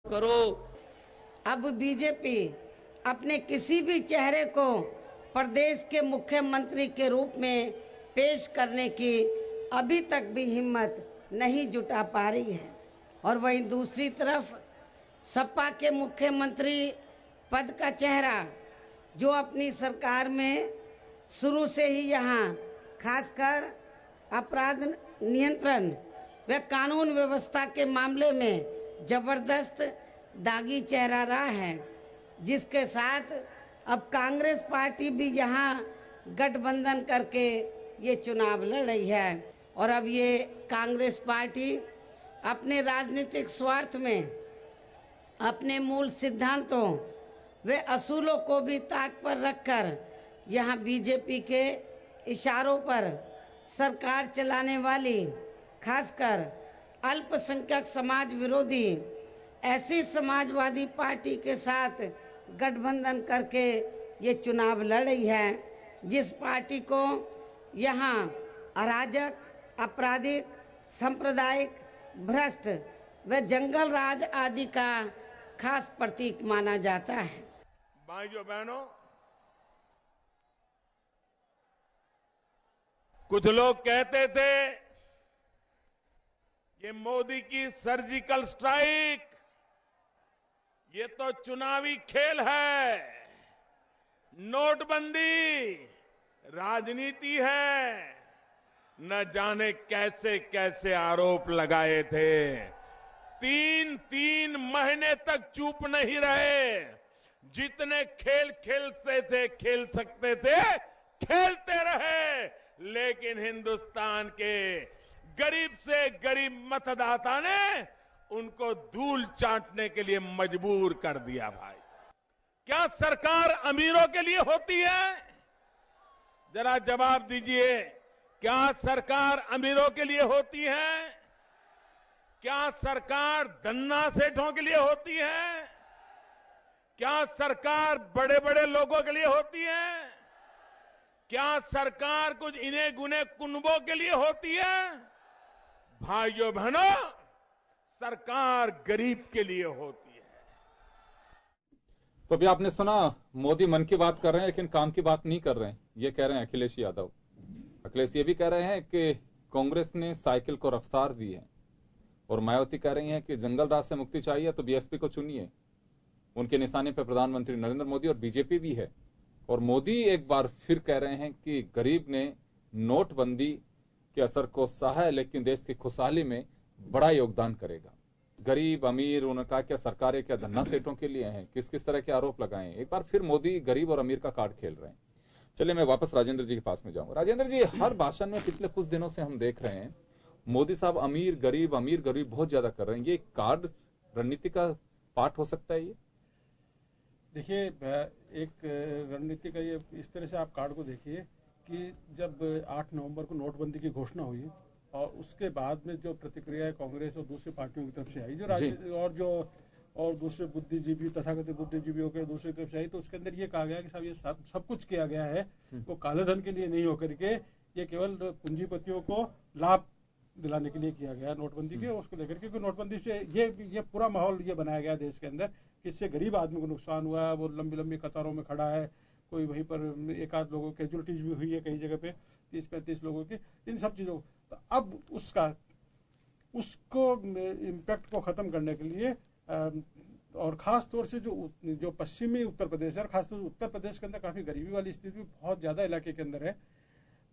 करो। अब बीजेपी अपने किसी भी चेहरे को प्रदेश के मुख्यमंत्री के रूप में पेश करने की अभी तक भी हिम्मत नहीं जुटा पा रही है। और वहीं दूसरी तरफ सपा के मुख्यमंत्री पद का चेहरा, जो अपनी सरकार में शुरू से ही यहाँ खासकर अपराध नियंत्रण व कानून व्यवस्था के मामले में जबरदस्त दागी चेहरा रहा है, जिसके साथ अब कांग्रेस पार्टी भी यहाँ गठबंधन करके ये चुनाव लड़ रही है। और अब ये कांग्रेस पार्टी अपने राजनीतिक स्वार्थ में अपने मूल सिद्धांतों व असूलों को भी ताक पर रखकर यहाँ बीजेपी के इशारों पर सरकार चलाने वाली खासकर अल्पसंख्यक समाज विरोधी ऐसी समाजवादी पार्टी के साथ गठबंधन करके ये चुनाव लड़ रही है, जिस पार्टी को यहाँ अराजक, आपराधिक, सांप्रदायिक, भ्रष्ट व जंगल राज आदि का खास प्रतीक माना जाता है। भाइयों बहनों, कुछ लोग कहते थे ये मोदी की सर्जिकल स्ट्राइक, ये तो चुनावी खेल है, नोटबंदी राजनीति है, न जाने कैसे कैसे आरोप लगाए थे। तीन महीने तक चुप नहीं रहे, जितने खेल खेलते थे, खेल सकते थे, खेलते रहे, लेकिन हिंदुस्तान के गरीब से गरीब मतदाता ने उनको धूल चाटने के लिए मजबूर कर दिया। भाई, क्या सरकार अमीरों के लिए होती है? जरा जवाब दीजिए, क्या सरकार अमीरों के लिए होती है? क्या सरकार धन्ना सेठों के लिए होती है? क्या सरकार बड़े बड़े लोगों के लिए होती है? क्या सरकार कुछ इन्हें गुने कुनबों के लिए होती है? भाइयों बहनों, सरकार गरीब के लिए होती है। तो अभी आपने सुना, मोदी मन की बात कर रहे हैं लेकिन काम की बात नहीं कर रहे हैं, ये कह रहे हैं अखिलेश यादव। अखिलेश ये भी कह रहे हैं कि कांग्रेस ने साइकिल को रफ्तार दी है, और मायावती कह रही हैं कि जंगल राज से मुक्ति चाहिए तो बीएसपी को चुनिए। उनके निशाने पर प्रधानमंत्री नरेंद्र मोदी और बीजेपी भी है। और मोदी एक बार फिर कह रहे हैं कि गरीब ने नोटबंदी के असर को सहा है, लेकिन देश की खुशहाली में बड़ा योगदान करेगा। गरीब अमीर, उन्होंने कहा क्या सरकारें क्या धन्ना सेठों के लिए हैं? किस किस तरह के आरोप लगाए? एक बार फिर मोदी गरीब और अमीर का कार्ड खेल रहे हैं। चलिए मैं वापस राजेंद्र जी के पास में जाऊंगा। राजेंद्र जी, हर भाषण में पिछले कुछ दिनों से हम देख रहे हैं मोदी साहब अमीर गरीब बहुत ज्यादा कर रहे हैं। ये कार्ड रणनीति का पार्ट हो सकता है? ये देखिए, एक रणनीति का ये इस तरह से आप कार्ड को देखिए कि जब 8 नवंबर को नोटबंदी की घोषणा हुई और उसके बाद में जो प्रतिक्रिया कांग्रेस और दूसरी पार्टियों की तरफ से आई, और दूसरे बुद्धिजीवी, तथाकथित बुद्धिजीवियों के दूसरी तरफ से आई, तो उसके अंदर ये कहा गया कि साहब ये सब कुछ किया गया है वो काले धन के लिए नहीं होकर के ये केवल पूंजीपतियों को लाभ दिलाने के लिए किया गया नोटबंदी के। उसको लेकर के नोटबंदी से ये पूरा माहौल ये बनाया गया देश के अंदर कि इससे गरीब आदमी को नुकसान हुआ है, वो लंबी लंबी कतारों में खड़ा है, कोई वहीं पर एक आध लोगों कैजुअलिटीज भी हुई है कई जगह पे, 30-35 लोगों की, इन सब चीजों। तो अब उसको इम्पैक्ट को खत्म करने के लिए और खास तौर से जो पश्चिमी उत्तर प्रदेश है, और खासतौर से उत्तर प्रदेश के अंदर काफी गरीबी वाली स्थिति बहुत ज्यादा इलाके के अंदर है,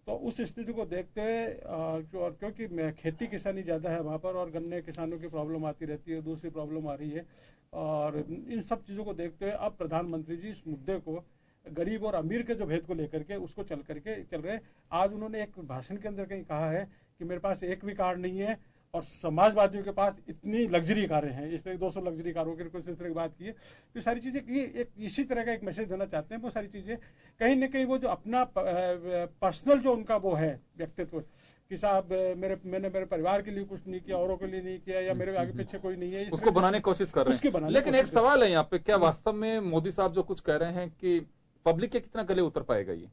तो उस स्थिति को देखते हुए, क्योंकि खेती किसानी ज्यादा है वहां पर और गन्ने किसानों की प्रॉब्लम आती रहती है, दूसरी प्रॉब्लम आ रही है, और इन सब चीजों को देखते हुए अब प्रधानमंत्री जी इस मुद्दे को गरीब और अमीर के जो भेद को लेकर के उसको चल रहे हैं। आज उन्होंने एक भाषण के अंदर कहीं कहा है कि मेरे पास एक भी कार नहीं है और समाजवादियों के पास इतनी लग्जरी कारें हैं, इस तरह 200 लग्जरी कारों की कुछ इस तरह की बात की है। तो सारी चीजें एक इसी तरह का एक मैसेज देना चाहते हैं। वो सारी चीजें कहीं ना कहीं वो जो अपना पर्सनल जो उनका वो है व्यक्तित्व कि साहब मैंने मेरे परिवार के लिए कुछ नहीं किया, औरों के लिए नहीं किया, या मेरे आगे पीछे कोई नहीं है, उसको बनाने की कोशिश कर रहे हैं। लेकिन एक सवाल है यहाँ पे, क्या वास्तव में मोदी साहब जो कुछ कह रहे हैं कि पब्लिक के कितना गले उतर पाएगा ये?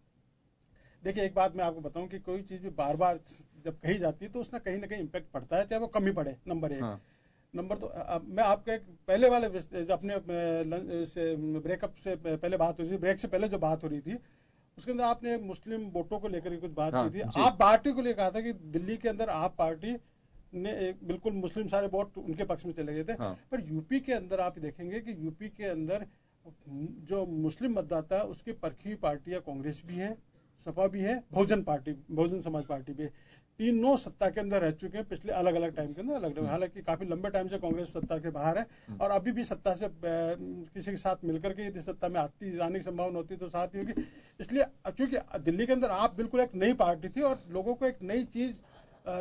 देखिए, एक बात मैं आपको बताऊं कि कोई चीज भी बार बार जब कही जाती है तो उसमें कहीं ना कहीं इम्पैक्ट पड़ता है, चाहे वो कम ही पड़े, नंबर 1। नंबर दो, मैं आपके एक पहले वाले अपने ब्रेकअप से पहले बात हुई थी, ब्रेक से पहले जो बात हो रही थी उसके अंदर आपने मुस्लिम वोटों को लेकर कुछ बात की थी। आप पार्टी को लेकर कहा था कि दिल्ली के अंदर आप पार्टी ने बिल्कुल मुस्लिम सारे वोट उनके पक्ष में चले गए थे। पर यूपी के अंदर आप देखेंगे कि यूपी के अंदर जो मुस्लिम मतदाता है उसकी परखी हुई पार्टियां कांग्रेस भी है, सपा भी है, बहुजन समाज पार्टी भी है। तीनों सत्ता के अंदर रह चुके हैं पिछले अलग अलग टाइम के अंदर, अलग अलग। हालांकि काफी लंबे टाइम से कांग्रेस सत्ता के बाहर है और अभी भी सत्ता से किसी के साथ मिलकर के यदि सत्ता में आने की संभावना होती तो साथ ही होगी। इसलिए क्योंकि दिल्ली के अंदर आप बिल्कुल एक नई पार्टी थी और लोगों को एक नई चीज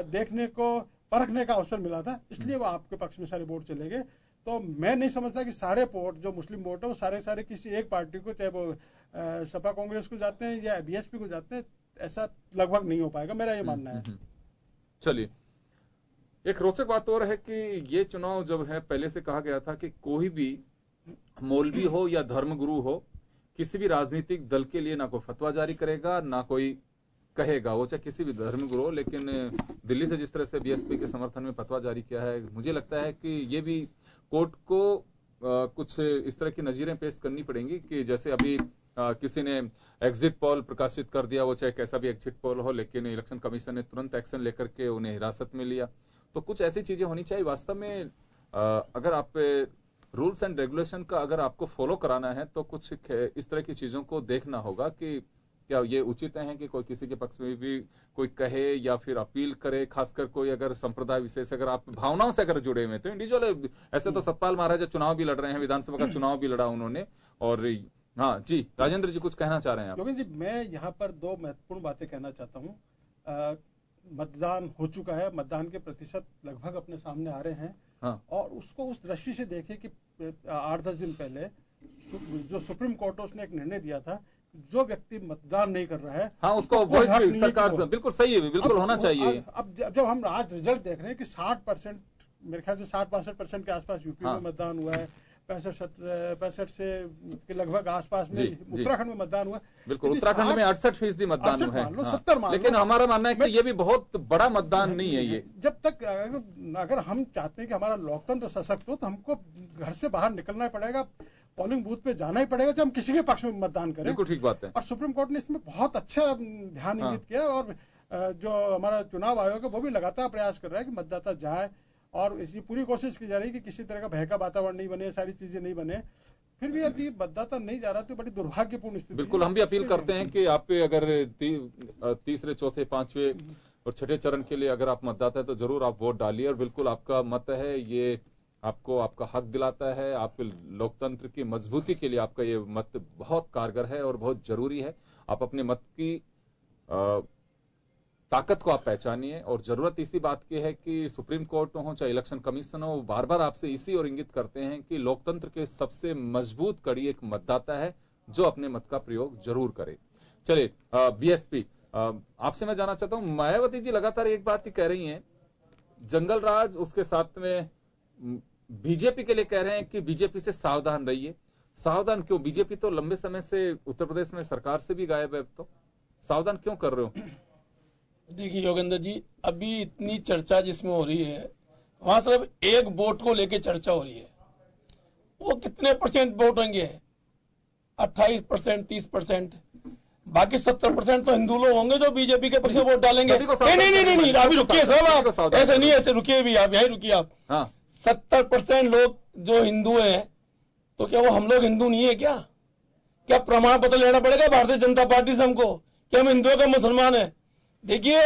देखने को, परखने का अवसर मिला था, इसलिए वो आपके पक्ष में सारे वोट चले गए। तो मैं नहीं समझता कि सारे वोट जो मुस्लिम वोट है वो सारे किसी एक पार्टी को, चाहे वो सपा कांग्रेस को जाते हैं या बीएसपी को जाते हैं, ऐसा लगभग नहीं हो पाएगा, मेरा ये मानना है। चलिए, एक रोचक बात और है कि ये चुनाव जब है, पहले से कहा गया था कि कोई भी मौलवी हो या धर्मगुरु हो, किसी भी राजनीतिक दल के लिए ना कोई फतवा जारी करेगा ना कोई कहेगा, वो चाहे किसी भी धर्मगुरु हो। लेकिन दिल्ली से जिस तरह से बीएसपी के समर्थन में फतवा जारी किया है, मुझे लगता है कि ये भी कोर्ट को कुछ इस तरह की नजीरें पेश करनी पड़ेंगी कि जैसे अभी किसी ने एग्जिट पोल प्रकाशित कर दिया, वो चाहे कैसा भी एग्जिट पोल हो, लेकिन इलेक्शन कमीशन ने तुरंत एक्शन लेकर के उन्हें हिरासत में लिया। तो कुछ ऐसी चीजें होनी चाहिए। वास्तव में अगर आप रूल्स एंड रेगुलेशन का अगर आपको फॉलो कराना है तो कुछ इस तरह की चीजों को देखना होगा कि क्या ये उचित है कि कोई किसी के पक्ष में भी कोई कहे या फिर अपील करे, खासकर कोई अगर संप्रदाय विशेष, अगर आप भावनाओं से अगर जुड़े हुए तो इंडिविजुअल, ऐसे तो सतपाल महाराज चुनाव भी लड़ रहे हैं, विधानसभा का चुनाव भी लड़ा उन्होंने। और हाँ जी, राजेंद्र जी कुछ कहना चाह रहे हैं आप? योगेंद्र जी, मैं यहाँ पर दो महत्वपूर्ण बातें कहना चाहता हूँ। मतदान हो चुका है, मतदान के प्रतिशत लगभग अपने सामने आ रहे हैं। हाँ। और उसको उस दृष्टि से देखिए कि 8-10 दिन पहले जो सुप्रीम कोर्ट उसने एक निर्णय दिया था, जो व्यक्ति मतदान नहीं कर रहा है, हाँ, उसको वॉइस भी सरकार से बिल्कुल सही है, बिल्कुल होना चाहिए। अब जब हम आज रिजल्ट देख रहे हैं कि 60%, मेरे ख्याल से 60-62% के आसपास यूपी में मतदान हुआ है, 65 से के लगभग आसपास में उत्तराखंड में मतदान हुआ। बिल्कुल, उत्तराखंड में 68% मतदान हुआ है। 70 मान लो, लेकिन हमारा मानना है कि ये भी बहुत बड़ा मतदान नहीं है ये। जब तक अगर हम चाहते हैं कि हमारा लोकतंत्र सशक्त हो तो हमको घर से बाहर निकलना पड़ेगा, पोलिंग बूथ पे जाना ही पड़ेगा, जब हम किसी के पक्ष में मतदान करें। बिल्कुल ठीक बात है। और सुप्रीम कोर्ट ने इसमें बहुत अच्छा ध्यान इंगित किया और जो हमारा चुनाव आयोग है वो भी लगातार प्रयास कर रहा है कि मतदाता जाए और इसी पूरी कोशिश की जा रही है कि किसी तरह का भय का वातावरण नहीं बने, सारी चीजें नहीं बने। फिर भी यदि मतदाता नहीं जा रहा तो बड़ी दुर्भाग्यपूर्ण स्थिति। बिल्कुल, हम भी अपील करते हैं कि आप अगर तीसरे, चौथे, पांचवें और छठे चरण के लिए अगर आप मतदाता है तो जरूर आप वोट डालिए। और बिल्कुल आपका मत है, ये आपको आपका हक दिलाता है, आपके लोकतंत्र की मजबूती के लिए आपका ये मत बहुत कारगर है और बहुत जरूरी है। आप अपने मत की ताकत को आप पहचानिए। और जरूरत इसी बात की है कि सुप्रीम कोर्ट हो चाहे इलेक्शन कमीशन हो, बार बार आपसे इसी और इंगित करते हैं कि लोकतंत्र के सबसे मजबूत कड़ी एक मतदाता है जो अपने मत का प्रयोग जरूर करे। चलिए, बीएसपी आपसे मैं जानना चाहता हूं, मायावती जी लगातार एक बात ही कह रही हैं, जंगल राज, उसके साथ में बीजेपी के लिए कह रहे हैं कि बीजेपी से सावधान रहिए। सावधान क्यों? बीजेपी तो लंबे समय से उत्तर प्रदेश में सरकार से भी गायब है, तो सावधान क्यों कर रहे हो? देखिए योगेंद्र जी, अभी इतनी चर्चा जिसमें हो रही है, वहां सिर्फ एक वोट को लेके चर्चा हो रही है। वो कितने परसेंट वोट होंगे? 28%, 30%। बाकी 70% तो हिंदू लोग होंगे जो बीजेपी के पक्ष में वोट डालेंगे। नहीं, अभी रुकिए साहब, आप ऐसे नहीं, ऐसे रुकिए भी, आप यही रुकिए आप। 70% लोग जो हिंदू हैं, तो क्या वो हम लोग हिंदू नहीं है क्या? क्या प्रमाण पत्र लेना पड़ेगा भारतीय जनता पार्टी से हमको कि हम हिंदुओं का मुसलमान है? देखिए,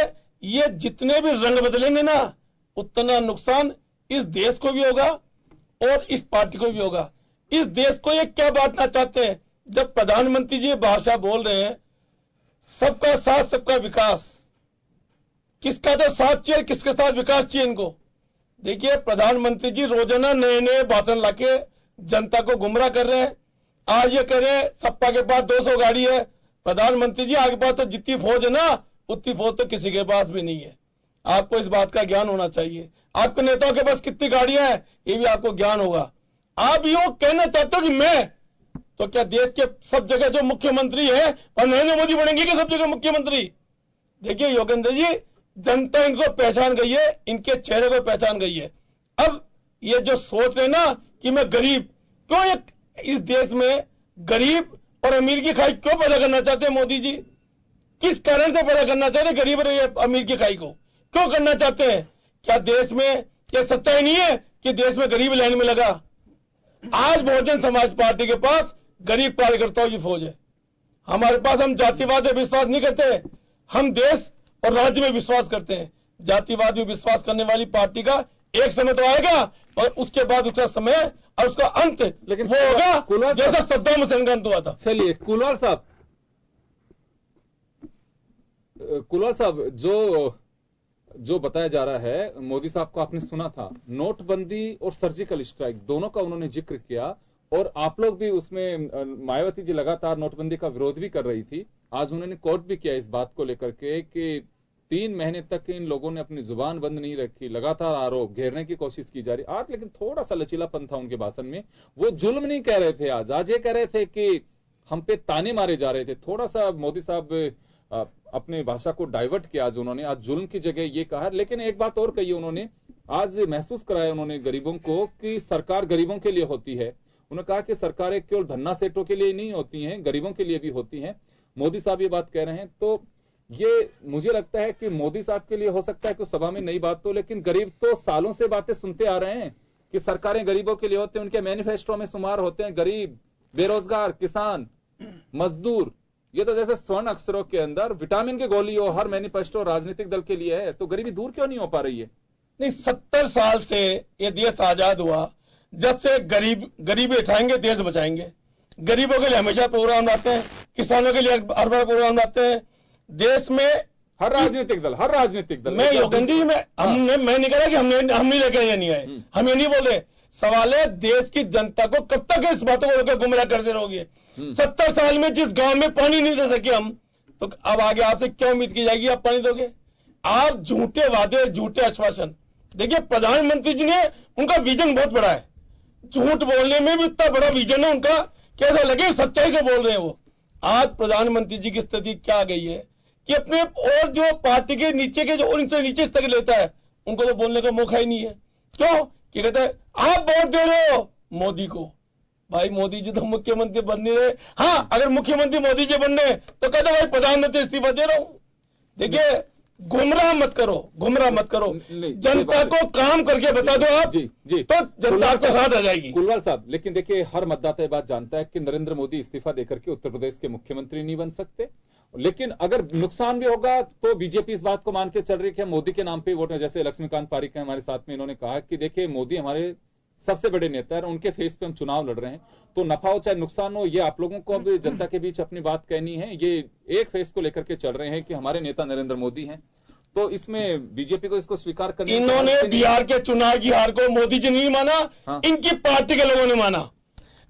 ये जितने भी रंग बदलेंगे ना, उतना नुकसान इस देश को भी होगा और इस पार्टी को भी होगा। इस देश को ये क्या बांटना चाहते हैं? जब प्रधानमंत्री जी भाषा बोल रहे हैं सबका साथ सबका विकास, किसका तो साथ चाहिए, किसके साथ विकास चाहिए इनको? देखिए, प्रधानमंत्री जी रोजाना नए नए भाषण लाके जनता को गुमराह कर रहे हैं। आज ये कह रहे हैं सपा के पास 200 गाड़ी है। प्रधानमंत्री जी आपके पास तो जितनी फौज है ना, उतनी फौज तो किसी के पास भी नहीं है। आपको इस बात का ज्ञान होना चाहिए। आपके नेताओं के पास कितनी गाड़ियां हैं, ये भी आपको ज्ञान होगा। आप यो कहना चाहते हो कि मैं, तो क्या देश के सब जगह जो मुख्यमंत्री है और नरेंद्र मोदी बनेंगे कि सब जगह मुख्यमंत्री? देखिए योगेंद्र जी, जनता इनको पहचान गई है, इनके चेहरे को पहचान गई है। अब ये जो सोच रहे ना कि मैं गरीब, क्यों इस देश में गरीब और अमीर की खाई क्यों पैदा करना चाहते हैं मोदी जी? किस कारण से पैदा करना चाहते हैं गरीब और अमीर की खाई को? क्यों करना चाहते हैं? क्या देश में यह सच्चाई नहीं है कि देश में गरीब लाइन में लगा? आज बहुजन समाज पार्टी के पास गरीब कार्यकर्ताओं की फौज है। हमारे पास, हम जातिवाद में विश्वास नहीं करते, हम देश और राज्य में विश्वास करते हैं। जातिवाद में विश्वास करने वाली पार्टी का एक समय तो आएगा और उसके बाद उसका समय और उसका अंत लेकिन वो होगा जैसा सद्दाम हुसैन का अंत हुआ था। चलिए कुलवाल साहब, जो बताया जा रहा है, मोदी साहब को आपने सुना था, नोटबंदी और सर्जिकल स्ट्राइक दोनों का उन्होंने जिक्र किया और आप लोग भी उसमें, मायावती जी लगातार नोटबंदी का विरोध भी कर रही थी। आज उन्होंने कोट भी किया इस बात को लेकर के कि 3 महीने तक इन लोगों ने अपनी जुबान बंद नहीं रखी, लगातार आरोप घेरने की कोशिश की जा रही। आज लेकिन थोड़ा सा लचीलापन था उनके भाषण में, वो जुल्म नहीं कह रहे थे। आज ये कह रहे थे कि हम पे ताने मारे जा रहे थे। थोड़ा सा मोदी साहब अपने भाषा को डाइवर्ट किया आज उन्होंने, आज जुल्म की जगह ये कहा। लेकिन एक बात और कही उन्होंने, आज महसूस कराया उन्होंने गरीबों को कि सरकार गरीबों के लिए होती है। उन्होंने कहा कि सरकारें केवल धन्ना सेठों के लिए नहीं होती हैं, गरीबों के लिए भी होती हैं। मोदी साहब ये बात कह रहे हैं, तो ये मुझे लगता है कि मोदी साहब के लिए हो सकता है कि सभा में नई बात तो, लेकिन गरीब तो सालों से बातें सुनते आ रहे हैं कि सरकारें गरीबों के लिए होते हैं। उनके मैनिफेस्टो में शुमार होते हैं गरीब, बेरोजगार, किसान, मजदूर। ये तो जैसे स्वर्ण अक्षरों के अंदर विटामिन की गोली हो, हर मैनिफेस्टो राजनीतिक दल के लिए है। तो गरीबी दूर क्यों नहीं हो पा रही है? नहीं, 70 साल से ये देश आजाद हुआ, जब से गरीबी उठाएंगे देश बचाएंगे। गरीबों के लिए हमेशा प्रोग्राम लाते हैं, किसानों के लिए हर बार प्रोग्राम लाते हैं। देश में हर राजनीतिक दल मैं योगेंद्र जी, मैं नहीं कह रहा कि हम नहीं लेके ये नहीं आए, हम ये नहीं बोले। सवाल है देश की जनता को कब तक इस बातों को लेकर गुमराह करते रहोगे? 70 साल में जिस गांव में पानी नहीं दे सके हम, तो अब आगे आपसे क्या उम्मीद की जाएगी आप पानी दोगे? आप झूठे वादे, झूठे आश्वासन। देखिए प्रधानमंत्री जी ने, उनका विजन बहुत बड़ा है, झूठ बोलने में भी इतना बड़ा विजन है उनका, कैसा लगे सच्चाई से बोल रहे हैं वो। आज प्रधानमंत्री जी की स्थिति क्या आ गई है कि अपने और जो पार्टी के नीचे के, जो उनसे नीचे स्तर लेता है, उनको तो बोलने का मौका ही नहीं है। क्यों? कि कहते हैं आप वोट दे रहे हो मोदी को। भाई मोदी जी तो मुख्यमंत्री बन नहीं रहे। हाँ, अगर मुख्यमंत्री मोदी जी बन रहे तो कहते भाई प्रधानमंत्री इस्तीफा दे रहा हूं। देखिए गुमराह मत करो, जनता को काम करके बता दो आप जी, तो जनता आपके साथ आ जाएगी। कुलवाल साहब, लेकिन देखिए हर मतदाता ये बात जानता है कि नरेंद्र मोदी इस्तीफा देकर के उत्तर प्रदेश के मुख्यमंत्री नहीं बन सकते। लेकिन अगर नुकसान भी होगा तो बीजेपी इस बात को मान के चल रही है कि मोदी के नाम पे वोट है। जैसे लक्ष्मीकांत पारिक है हमारे साथ में, इन्होंने कहा कि देखिए मोदी हमारे सबसे बड़े नेता है, उनके फेस पे हम चुनाव लड़ रहे हैं, तो नफा हो चाहे नुकसान हो, ये आप लोगों को अब जनता के बीच अपनी बात कहनी है। ये एक फेस को लेकर के चल रहे हैं कि हमारे नेता नरेंद्र मोदी हैं, तो इसमें बीजेपी को इसको स्वीकार करना। इन्होंने बिहार के चुनाव की हार को मोदी जी नहीं माना, हाँ। इनकी पार्टी के लोगों ने माना।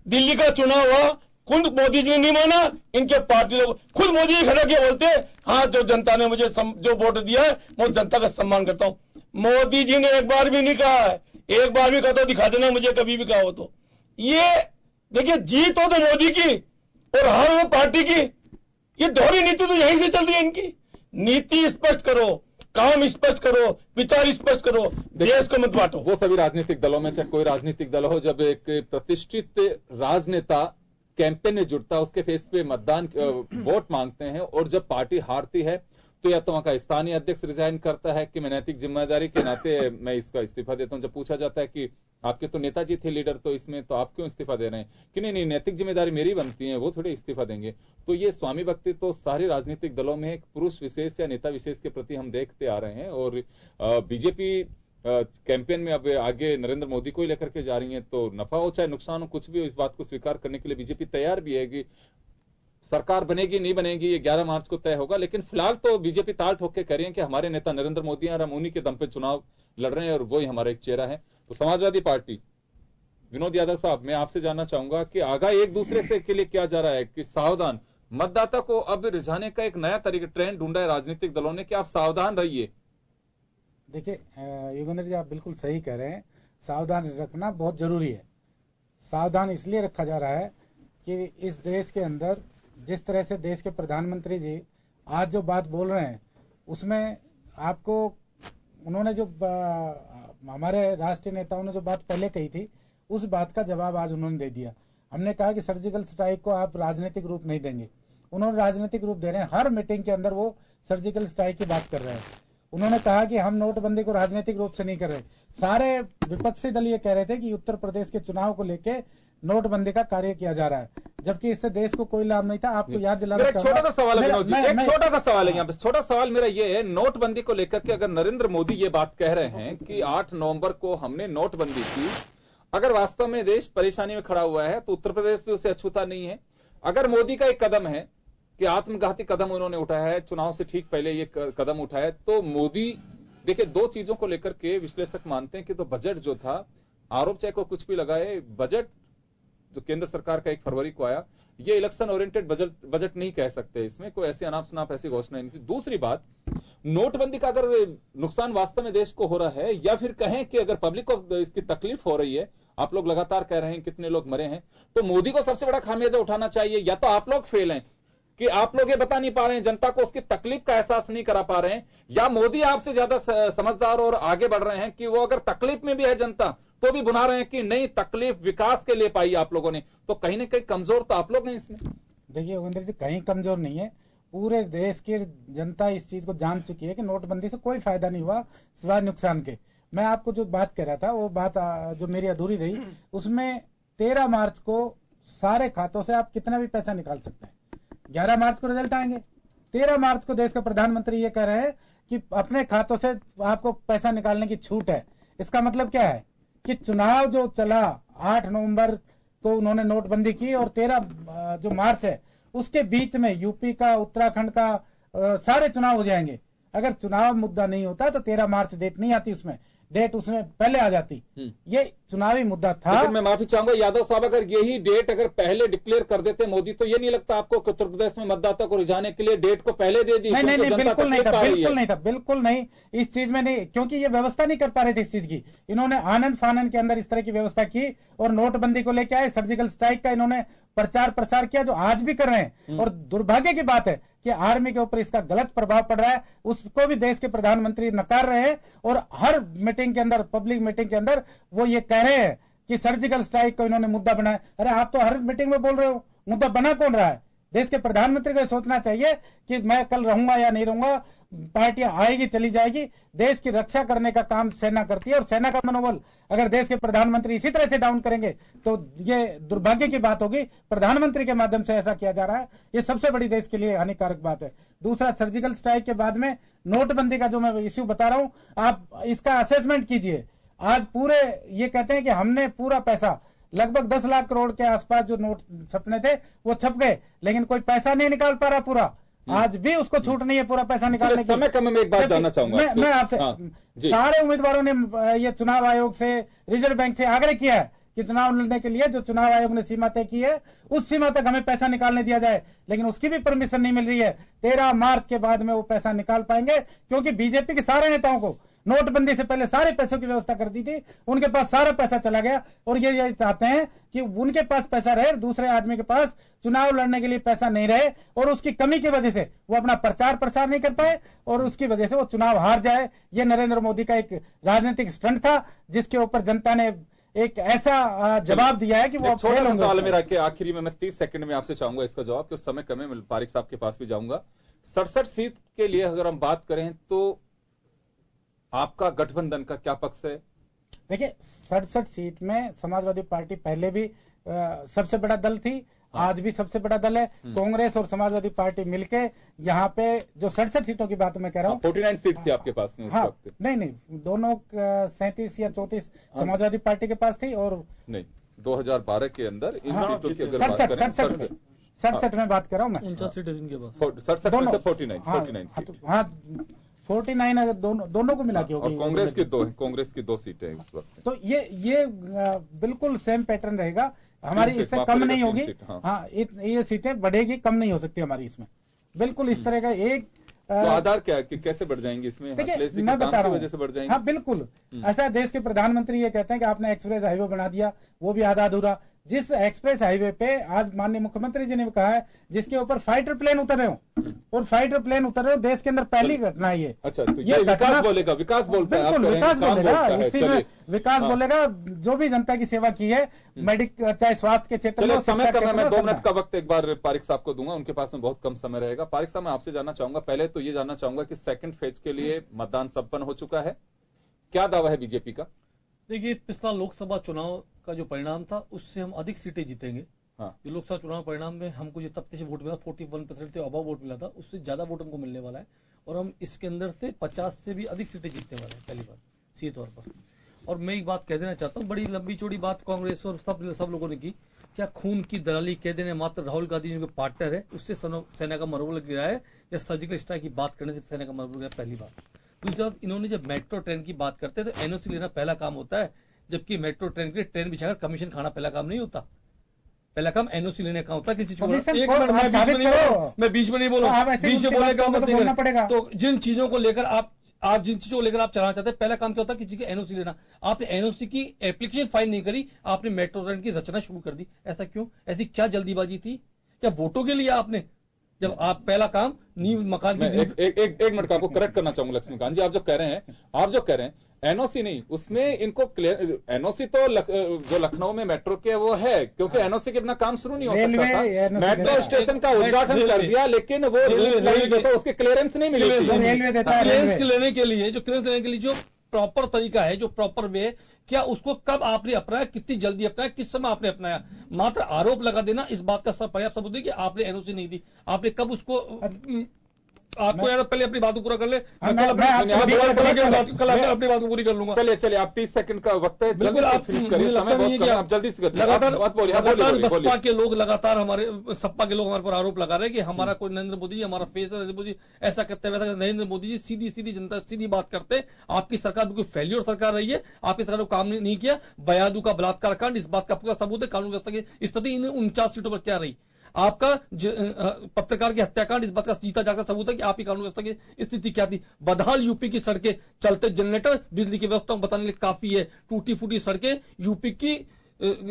दिल्ली का चुनाव हुआ, खुद मोदी जी ने नहीं माना, इनके पार्टी लोग खुद मोदी जी खड़ा किया, बोलते हाँ जो जनता ने मुझे जो वोट दिया है मैं जनता का सम्मान करता हूं। मोदी जी ने एक बार भी नहीं कहा है, एक बार भी कहा तो दिखा देना मुझे, कभी भी कहा हो तो। ये देखिए जीत हो तो मोदी की और हार हो पार्टी की। ये दोहरी नीति तो यहीं से चल रही है इनकी। नीति स्पष्ट करो, काम स्पष्ट करो, विचार स्पष्ट करो, देश को मत बांटो। वो सभी राजनीतिक दलों में, चाहे कोई राजनीतिक दल हो, जब एक प्रतिष्ठित राजनेता कैंपेन में जुड़ता, उसके फेस पे मतदान वोट मांगते हैं, और जब पार्टी हारती है तो या तो वहां का स्थानीय अध्यक्ष रिजाइन करता है कि मैं नैतिक जिम्मेदारी के नाते मैं इसका इस्तीफा देता हूं। जब पूछा जाता है कि आपके तो नेताजी थे लीडर, तो इसमें तो आप क्यों इस्तीफा दे रहे हैं, कि नहीं नैतिक जिम्मेदारी मेरी बनती है, वो थोड़े इस्तीफा देंगे। तो ये स्वामी भक्ति तो सारे राजनीतिक दलों में एक पुरुष विशेष या नेता विशेष के प्रति हम देखते आ रहे हैं। और बीजेपी कैंपेन में अब आगे नरेंद्र मोदी को ही लेकर के जा रही है, तो नफा हो चाहे नुकसान हो, कुछ भी हो, इस बात को स्वीकार करने के लिए बीजेपी तैयार भी है कि सरकार बनेगी नहीं बनेगी ये 11 मार्च को तय होगा। लेकिन फिलहाल तो बीजेपी ताल ठोक के कह रही है कि हमारे नेता नरेंद्र मोदी हैं और हम उन्हीं के दम पे चुनाव लड़ रहे हैं और वही हमारा एक चेहरा है। तो समाजवादी पार्टी, विनोद यादव साहब, मैं आपसे जानना चाहूंगा कि आगा एक दूसरे से के लिए क्या जा रहा है कि सावधान, मतदाता को अब रिझाने का एक नया तरीका ट्रेंड ढूंढा है राजनीतिक दलों ने कि आप सावधान रहिए। देखिए योगेंद्र जी, आप बिल्कुल सही कह रहे हैं, सावधान रखना बहुत जरूरी है। सावधान इसलिए रखा जा रहा है कि इस देश के अंदर जिस तरह से देश के प्रधानमंत्री जी आज जो बात बोल रहे हैं, उसमें आपको उन्होंने जो हमारे राष्ट्रीय नेताओं ने जो बात पहले कही थी, उस बात का जवाब आज उन्होंने दे दिया। हमने कहा कि सर्जिकल स्ट्राइक को आप राजनीतिक रूप नहीं देंगे, उन्होंने राजनीतिक रूप दे रहे हैं। हर मीटिंग के अंदर वो सर्जिकल स्ट्राइक की बात कर रहे हैं। उन्होंने कहा कि हम नोटबंदी को राजनीतिक रूप से नहीं कर रहे। सारे विपक्षी दल ये कह रहे थे कि उत्तर प्रदेश के चुनाव को लेके नोटबंदी का कार्य किया जा रहा है, जबकि इससे देश को कोई लाभ नहीं था। आपको याद दिलाना चाहूंगा, छोटा सा सवाल है विनोद जी, एक छोटा सा सवाल है हाँ। यहाँ पे। छोटा सवाल मेरा ये है, नोटबंदी को लेकर के अगर नरेंद्र मोदी ये बात कह रहे हैं कि 8 नवंबर को हमने नोटबंदी की, अगर वास्तव में देश परेशानी में खड़ा हुआ है तो उत्तर प्रदेश भी उसे अछूता नहीं है। अगर मोदी का एक कदम है कि आत्मघाती कदम उन्होंने उठाया है, चुनाव से ठीक पहले ये कदम उठाया, तो मोदी देखिए 2 चीजों को लेकर के विश्लेषक मानते हैं कि तो बजट जो था, आरोप चाहे को कुछ भी लगाए, बजट जो केंद्र सरकार का 1 फरवरी को आया, ये इलेक्शन ओरिएंटेड बजट नहीं कह सकते, इसमें कोई ऐसी अनाप शनाप ऐसी घोषणा नहीं थी। दूसरी बात, नोटबंदी का अगर नुकसान वास्तव में देश को हो रहा है, या फिर कहें कि अगर पब्लिक को इसकी तकलीफ हो रही है, आप लोग लगातार कह रहे हैं कितने लोग मरे हैं, तो मोदी को सबसे बड़ा खामियाजा उठाना चाहिए। या तो आप लोग फेल हैं कि आप लोग ये बता नहीं पा रहे हैं, जनता को उसकी तकलीफ का एहसास नहीं करा पा रहे हैं, या मोदी आपसे ज्यादा समझदार और आगे बढ़ रहे हैं कि वो अगर तकलीफ में भी है जनता तो भी बुला रहे हैं कि नहीं, तकलीफ विकास के लिए पाई आप लोगों ने, तो कहीं ना कहीं कमजोर तो आप लोग हैं इसमें। देखिए योगेंद्र जी, कहीं कमजोर नहीं है, पूरे देश की जनता इस चीज को जान चुकी है कि नोटबंदी से कोई फायदा नहीं हुआ सिवाय नुकसान के। मैं आपको जो बात कह रहा था, वो बात जो मेरी अधूरी रही, उसमें 13 मार्च को सारे खातों से आप कितना भी पैसा निकाल सकते हैं। 11 मार्च को रिजल्ट आएंगे, 13 मार्च को देश का प्रधानमंत्री ये कह रहे हैं कि अपने खातों से आपको पैसा निकालने की छूट है। इसका मतलब क्या है कि चुनाव जो चला 8 नवंबर को उन्होंने नोटबंदी की, और 13 जो मार्च है उसके बीच में यूपी का, उत्तराखंड का सारे चुनाव हो जाएंगे। अगर चुनाव मुद्दा नहीं होता तो 13 मार्च डेट नहीं आती, उसमें डेट उसमें पहले आ जाती। ये चुनावी मुद्दा था। लेकिन मैं माफी चाहूंगा यादव साहब, अगर यही डेट अगर पहले डिक्लेयर कर देते मोदी, तो ये नहीं लगता आपको कि उत्तर प्रदेश में मतदाता को रिझाने के लिए डेट को पहले दे दी? नहीं, बिल्कुल नहीं था, बिल्कुल नहीं, इस चीज में नहीं, क्योंकि ये व्यवस्था नहीं कर पा रहे थे इस चीज की। इन्होंने आनंद फानन के अंदर इस तरह की व्यवस्था की, और नोटबंदी को लेकर आए, सर्जिकल स्ट्राइक का इन्होंने प्रचार प्रसार किया, जो आज भी कर रहे हैं। और दुर्भाग्य की बात है कि आर्मी के ऊपर इसका गलत प्रभाव पड़ रहा है, उसको भी देश के प्रधानमंत्री नकार रहे हैं। और हर मीटिंग के अंदर, पब्लिक मीटिंग के अंदर वो ये कह रहे हैं कि सर्जिकल स्ट्राइक को इन्होंने मुद्दा बनाया। अरे आप तो हर मीटिंग में बोल रहे हो, मुद्दा बना कौन रहा है? देश के प्रधानमंत्री को सोचना चाहिए कि मैं कल रहूंगा या नहीं रहूंगा, पार्टियां आएगी चली जाएगी, देश की रक्षा करने का काम सेना करती है। और सेना का मनोबल अगर देश के प्रधानमंत्री इसी तरह से डाउन करेंगे तो ये दुर्भाग्य की बात होगी। प्रधानमंत्री के माध्यम से ऐसा किया जा रहा है, ये सबसे बड़ी देश के लिए हानिकारक बात है। दूसरा, सर्जिकल स्ट्राइक के बाद में नोटबंदी का जो मैं इश्यू बता रहा हूं, आप इसका असेसमेंट कीजिए। आज पूरे ये कहते हैं कि हमने पूरा पैसा, लगभग 10 लाख करोड़ के आसपास जो नोट छपने थे वो छप गए, लेकिन कोई पैसा नहीं निकाल पा रहा पूरा। आज भी उसको छूट नहीं है पूरा पैसा निकालने की। समय कम में एक बात जानना चाहूंगा मैं आपसे, सारे उम्मीदवारों ने ये चुनाव आयोग से, रिजर्व बैंक से आग्रह किया है कि चुनाव लड़ने के लिए जो चुनाव आयोग ने सीमा तय की है, उस सीमा तक हमें पैसा निकालने दिया जाए, लेकिन उसकी भी परमिशन नहीं मिल रही है। 13 मार्च के बाद में वो पैसा निकाल पाएंगे, क्योंकि बीजेपी के सारे नेताओं को नोटबंदी से पहले सारे पैसों की व्यवस्था कर दी थी, उनके पास सारा पैसा चला गया। और ये चाहते हैं कि उनके पास पैसा रहे, दूसरे आदमी के पास चुनाव लड़ने के लिए पैसा नहीं रहे, और उसकी कमी की वजह से वो अपना प्रचार प्रसार नहीं कर पाए, और उसकी वजह से वो चुनाव हार जाए। ये नरेंद्र मोदी का एक राजनीतिक स्टंट था, जिसके ऊपर जनता ने एक ऐसा जवाब दिया है कि वो छोटा सा सवाल मेरा कि आखिरी में मैं 30 सेकंड में आपसे चाहूंगा इसका जवाब, कि उस समय कम है, पारिक साहब के पास भी जाऊंगा। 67 सीट के लिए अगर हम बात करें तो आपका गठबंधन का क्या पक्ष है? देखिए, 67 सीट में समाजवादी पार्टी पहले भी सबसे बड़ा दल थी, आज भी सबसे बड़ा दल है। कांग्रेस और समाजवादी पार्टी मिलके यहाँ पे जो 67 सीटों की बात मैं कह रहा हूँ, 49 सीट थी आपके पास में उस वक्त। नहीं, दोनों 37 या 34 समाजवादी पार्टी के पास थी, और नहीं 2012 के अंदर इन सीटों की अगर बात करें, 67 में बात कर रहा हूँ मैं, 49 सीटें इनके पास, 67 में से 49 सीट, हाँ 49 अगर दोनों को मिला के होगी। और कांग्रेस की 2 सीटें उस वक्त। तो ये बिल्कुल सेम पैटर्न रहेगा, हमारी इससे कम नहीं होगी। हाँ, ये सीटें बढ़ेगी, कम नहीं हो सकती हमारी इसमें, बिल्कुल इस तरह का एक। तो आधार क्या है कि कैसे बढ़ जाएंगी इसमें? देखिए, मैं बता रहा हूँ, वजह से बढ़ जाएंगी। हाँ बिल्कुल ऐसा। देश के प्रधानमंत्री ये कहते हैं कि आपने एक्सप्रेस हाईवे बना दिया, वो भी आधा अधूरा। जिस एक्सप्रेस हाईवे पे आज माननीय मुख्यमंत्री जी ने भी कहा है, जिसके ऊपर फाइटर प्लेन उतर रहे हो और फाइटर प्लेन उतर रहे हो, देश के अंदर पहली घटना है ये। अच्छा, तो ये विकास बोलेगा, विकास बोलता है, बिल्कुल विकास बोलेगा, इसी में विकास हाँ। बोलेगा। जो भी जनता की सेवा की है, चाहे स्वास्थ्य के क्षेत्र में, समय का मैं 2 मिनट का वक्त एक बार पारिक साहब को दूंगा, उनके पास में बहुत कम समय रहेगा। पारिक साहब, मैं आपसे जानना चाहूंगा, पहले तो ये जानना चाहूंगा कि सेकंड फेज के लिए मतदान संपन्न हो चुका है, क्या दावा है बीजेपी का? देखिए, पिछला लोकसभा चुनाव का जो परिणाम था उससे हम अधिक सीटें जीतेंगे। हाँ। जो लोकसभा चुनाव परिणाम में हमको जो तब से वोट मिला 41% से अबव वोट मिला था, उससे ज्यादा वोट हमको मिलने वाला है और हम इसके अंदर से 50 से भी अधिक सीटें जीतने वाले हैं पहली बार सीधे तौर पर। और मैं एक बात कह देना चाहता हूँ, बड़ी लंबी चौड़ी बात कांग्रेस और सब लोगों ने की, क्या खून की दलाली कह देने मात्र राहुल गांधी जो पार्टनर है उससे सेना का मनोबल गिरा है, या सर्जिकल स्ट्राइक की बात करने से सेना का मनोबल गिरा, पहली बात। दूसरी बात, इन्होंने जब मेट्रो ट्रेन की बात करते हैं तो एनओसी लेना पहला काम होता है, जबकि मेट्रो ट्रेन के लिए ट्रेन बिछाकर कमीशन खाना पहला काम नहीं होता। पहला काम एनओसी लेने का होता है किसी चीज। एक मिनट, मैं बीच में नहीं बोला, बीच में बोलने का मतलब पड़ेगा। तो जिन चीजों को लेकर आप जिन चीजों को लेकर आप चलाना चाहते हैं, पहला काम क्या होता है किसी की एनओसी लेना। आपने एनओसी की एप्लीकेशन फाइल नहीं करी, आपने मेट्रो ट्रेन की रचना शुरू कर दी। ऐसा क्यों? ऐसी क्या जल्दीबाजी थी? क्या वोटों के लिए आपने, जब आप पहला काम नींव मकान की एक मिनट का आपको करेक्ट करना चाहूंगा लक्ष्मीकांत जी, आप जो कह रहे हैं एनओसी नहीं, उसमें इनको एनओसी तो जो लखनऊ में मेट्रो के वो है, क्योंकि एनओसी के बिना काम शुरू नहीं हो सकता था। मेट्रो स्टेशन का उद्घाटन कर दिया, लेकिन वो उसके क्लियरेंस नहीं मिली। क्लियरेंस लेने के लिए जो प्रॉपर तरीका है, जो प्रॉपर वे, क्या उसको कब आपने अपनाया, कितनी जल्दी अपनाया, किस समय आपने अपनाया? मात्र आरोप लगा देना इस बात का पर्याप्त सबूत है कि आपने एनओसी नहीं दी। आपने कब उसको, आपको यार पहले अपनी बात को पूरा कर ले, कल अपनी बात को पूरी कर लूंगा। चलिए आप 30 सेकंड का वक्त है, बिल्कुल आप जल्दी से लगातार बसपा के लोग लगातार सपा के लोग हमारे पर आरोप लगा रहे हैं कि हमारा कोई नरेंद्र मोदी जी हमारा फेस है, नरेंद्र मोदी ऐसा करते वैसा। नरेंद्र मोदी जी सीधी जनता सीधी बात करते। आपकी सरकार बिल्कुल फेल्योर सरकार रही है, आपकी सरकार को काम नहीं किया। बयादू का बलात्कार कांड इस बात का पूरा सबूत है। कानून व्यवस्था की स्थिति इन 49 सीटों पर क्या रही? आपका पत्रकार की हत्याकांड इस बात का जीता जाकर सबूत है कि आपकी कानून व्यवस्था की स्थिति क्या थी। बदहाल यूपी की सड़कें, चलते जनरेटर, बिजली की व्यवस्था बताने के लिए काफी है। टूटी फूटी सड़कें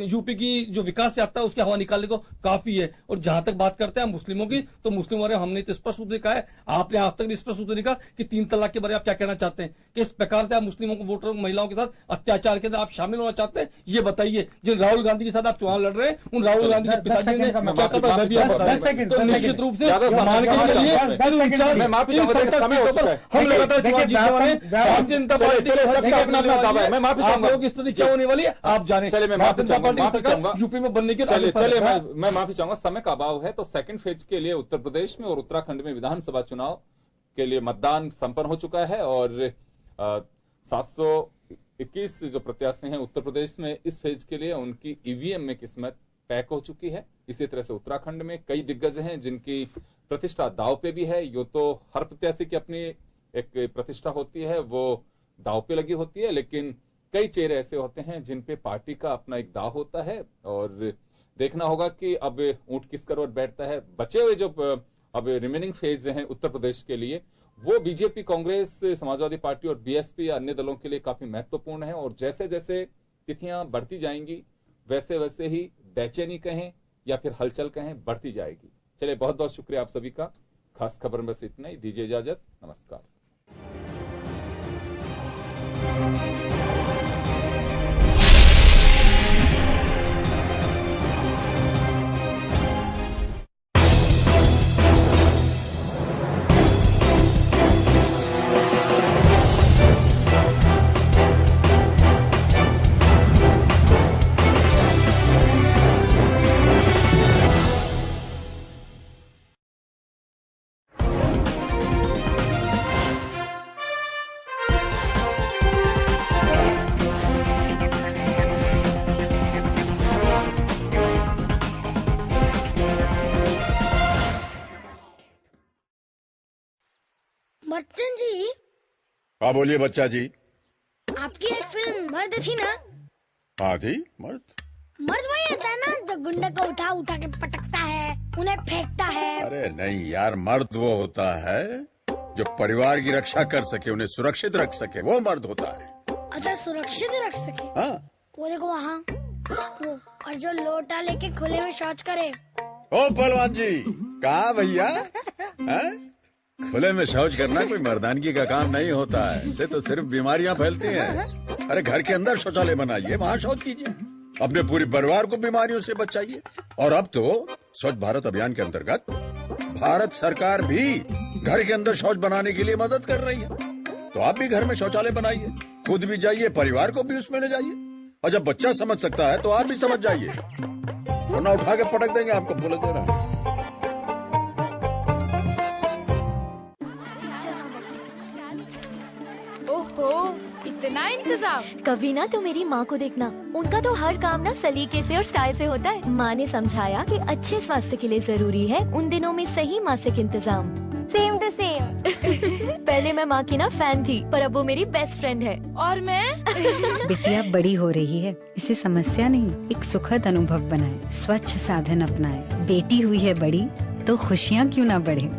यूपी की जो विकास यात्रा है उसकी हवा निकालने को काफी है। और जहां तक बात करते हैं मुस्लिमों की, तो मुस्लिमों बारे हमने तो स्पष्ट रूप से कहा है, आपने आज तक भी स्पष्ट रूप से लिखा कि 3 तलाक के बारे में आप क्या कहना चाहते हैं, किस प्रकार से आप मुस्लिमों को वोटरों महिलाओं के साथ अत्याचार के अंदर आप शामिल होना चाहते हैं, ये बताइए। जिन राहुल गांधी के साथ आप चुनाव लड़ रहे हैं, उन राहुल गांधी के पिताजी ने क्या कहा, तो निश्चित रूप से मान के चलिए हम लगातार चुनाव जीतने वाले। भारतीय जनता पार्टी आप लोगों की स्थिति क्या होने वाली है आप जाने। यूपी में बनने के चलिए मैं माफी चाहूंगा, समय का अभाव है। तो सेकंड फेज के लिए उत्तर प्रदेश में और उत्तराखंड में विधानसभा चुनाव के लिए मतदान संपन्न हो चुका है और 721 जो प्रत्याशी हैं उत्तर प्रदेश में इस फेज के लिए, उनकी ईवीएम में किस्मत पैक हो चुकी है। इसी तरह से उत्तराखंड में कई दिग्गज हैं जिनकी प्रतिष्ठा दांव पे भी है। यो तो हर प्रत्याशी की अपनी एक प्रतिष्ठा होती है, वो दांव पे लगी होती है, लेकिन कई चेहरे ऐसे होते हैं जिन पे पार्टी का अपना एक दाव होता है और देखना होगा कि अब ऊंट किस करवट बैठता है। बचे हुए जो अब रिमेनिंग फेज हैं उत्तर प्रदेश के लिए, वो बीजेपी, कांग्रेस, समाजवादी पार्टी और बीएसपी या अन्य दलों के लिए काफी महत्वपूर्ण है। और जैसे जैसे तिथियां बढ़ती जाएंगी वैसे वैसे ही बेचैनी कहें या फिर हलचल कहें बढ़ती जाएगी। चलिए, बहुत बहुत शुक्रिया आप सभी का। खास खबर में बस इतना ही। दीजिए इजाजत, नमस्कार। बच्चन जी। हाँ बोलिए बच्चा जी। आपकी एक फिल्म मर्द थी ना? हाँ थी। मर्द वही होता है ना जो गुंडे को उठा उठा के पटकता है, उन्हें फेंकता है। अरे नहीं यार, मर्द वो होता है जो परिवार की रक्षा कर सके, उन्हें सुरक्षित रख सके, वो मर्द होता है। अच्छा, सुरक्षित रख सके। हाँ। वो देखो वहाँ और जो लोटा लेके खुले में शौच करे। ओ पहलवान जी, कहा भैया? खुले में शौच करना कोई मर्दानगी का काम नहीं होता है, इससे तो सिर्फ बीमारियां फैलती हैं। अरे घर के अंदर शौचालय बनाइए, वहाँ शौच कीजिए, अपने पूरे परिवार को बीमारियों से बचाइए। और अब तो स्वच्छ भारत अभियान के अंतर्गत भारत सरकार भी घर के अंदर शौच बनाने के लिए मदद कर रही है। तो आप भी घर में शौचालय बनाइए, खुद भी जाइए, परिवार को भी उसमें ले जाइए। और जब बच्चा समझ सकता है तो आप भी समझ जाइए, वरना उठा के पटक देंगे आपको, बोले दे रहा है। ओहो, इतना इंतजाम। कभी ना तो मेरी माँ को देखना, उनका तो हर काम ना सलीके से और स्टाइल से होता है। माँ ने समझाया कि अच्छे स्वास्थ्य के लिए जरूरी है उन दिनों में सही मासिक इंतजाम। Same to same. पहले मैं माँ की ना फैन थी, पर अब वो मेरी बेस्ट फ्रेंड है। और मैं बिटिया बड़ी हो रही है, इसे समस्या नहीं, एक सुखद अनुभव बनाए, स्वच्छ साधन अपनाए। बेटी हुई है बड़ी तो खुशियाँ क्यों ना बढ़े।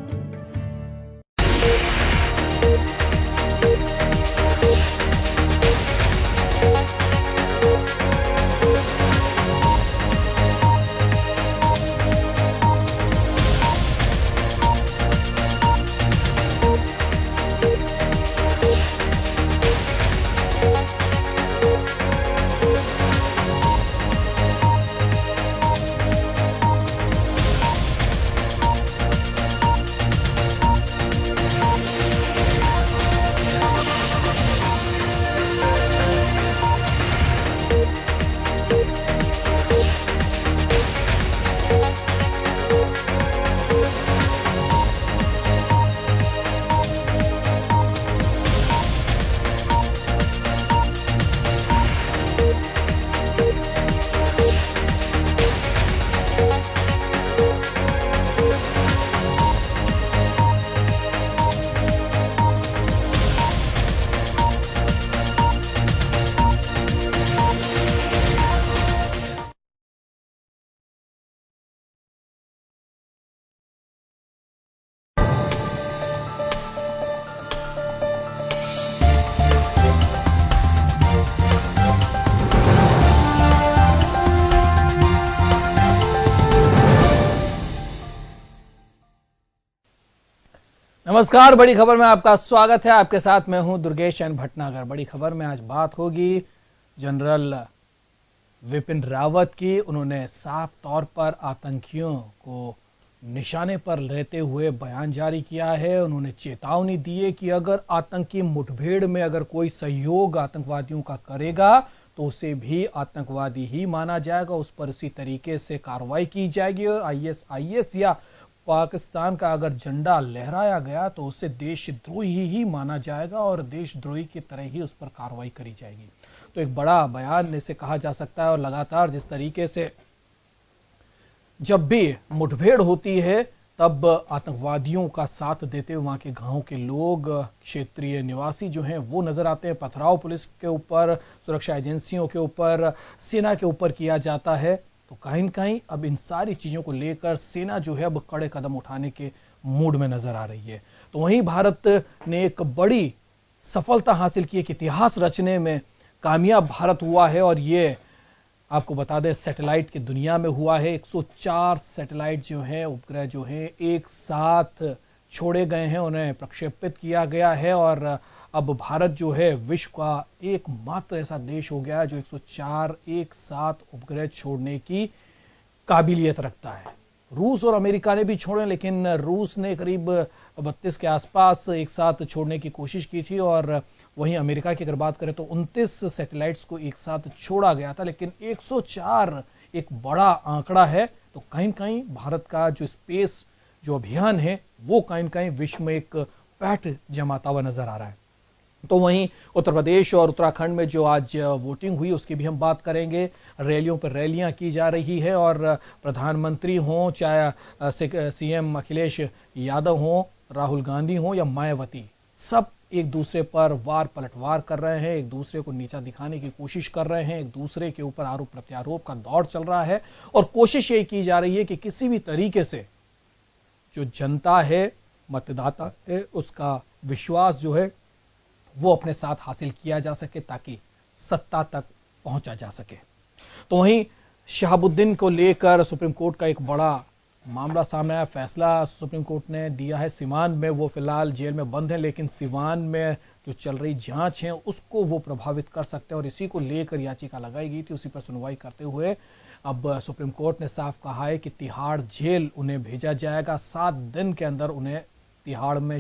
नमस्कार, बड़ी खबर में आपका स्वागत है। आपके साथ मैं हूं दुर्गेश एन भटनागर। बड़ी खबर में आज बात होगी जनरल विपिन रावत की। उन्होंने साफ तौर पर आतंकियों को निशाने पर लेते हुए बयान जारी किया है। उन्होंने चेतावनी दी है कि अगर आतंकी मुठभेड़ में अगर कोई सहयोग आतंकवादियों का करेगा तो उसे भी आतंकवादी ही माना जाएगा, उस पर इसी तरीके से कार्रवाई की जाएगी। आईएस या पाकिस्तान का अगर झंडा लहराया गया तो उसे देशद्रोही ही माना जाएगा और देशद्रोही की तरह ही उस पर कार्रवाई करी जाएगी। तो एक बड़ा बयान इसे कहा जा सकता है। और लगातार जिस तरीके से जब भी मुठभेड़ होती है तब आतंकवादियों का साथ देते हुए वहां के गांव के लोग, क्षेत्रीय निवासी जो हैं वो नजर आते हैं। पथराव पुलिस के ऊपर, सुरक्षा एजेंसियों के ऊपर, सेना के ऊपर किया जाता है। तो कहीं न कहीं अब इन सारी चीजों को लेकर सेना जो है अब कड़े कदम उठाने के मूड में नजर आ रही है। तो वहीं भारत ने एक बड़ी सफलता हासिल की, एक इतिहास रचने में कामयाब भारत हुआ है। और ये आपको बता दें सैटेलाइट की दुनिया में हुआ है। 104 सैटेलाइट जो हैं, उपग्रह जो हैं, एक साथ छोड़े गए हैं, उन्हें प्रक्षेपित किया गया है। और अब भारत जो है विश्व का एकमात्र ऐसा देश हो गया है जो 104 एक साथ उपग्रह छोड़ने की काबिलियत रखता है। रूस और अमेरिका ने भी छोड़े, लेकिन रूस ने करीब 32 के आसपास एक साथ छोड़ने की कोशिश की थी। और वहीं अमेरिका की अगर बात करें तो 29 सैटेलाइट्स को एक साथ छोड़ा गया था। लेकिन 104 एक बड़ा आंकड़ा है। तो कहीं कहीं भारत का जो स्पेस जो अभियान है वो कहीं कहीं विश्व में एक पैठ जमाता हुआ नजर आ रहा है। तो वहीं उत्तर प्रदेश और उत्तराखंड में जो आज वोटिंग हुई उसकी भी हम बात करेंगे। रैलियों पर रैलियां की जा रही है और प्रधानमंत्री हों, चाहे सीएम अखिलेश यादव हों, राहुल गांधी हों या मायावती, सब एक दूसरे पर वार पलटवार कर रहे हैं, एक दूसरे को नीचा दिखाने की कोशिश कर रहे हैं, एक दूसरे के ऊपर आरोप प्रत्यारोप का दौर चल रहा है। और कोशिश यही की जा रही है कि किसी भी तरीके से जो जनता है, मतदाता है, उसका विश्वास जो है वो अपने साथ हासिल किया जा सके ताकि सत्ता तक पहुंचा जा सके। तो वहीं शहाबुद्दीन को लेकर सुप्रीम कोर्ट का एक बड़ा मामला सामने आया। फैसला सुप्रीम कोर्ट ने दिया है। सीवान में वो फिलहाल जेल में बंद है, लेकिन सीवान में जो चल रही जांच है उसको वो प्रभावित कर सकते हैं और इसी को लेकर याचिका लगाई गई थी। उसी पर सुनवाई करते हुए अब सुप्रीम कोर्ट ने साफ कहा है कि तिहाड़ जेल उन्हें भेजा जाएगा। 7 दिन के अंदर उन्हें तिहाड़ में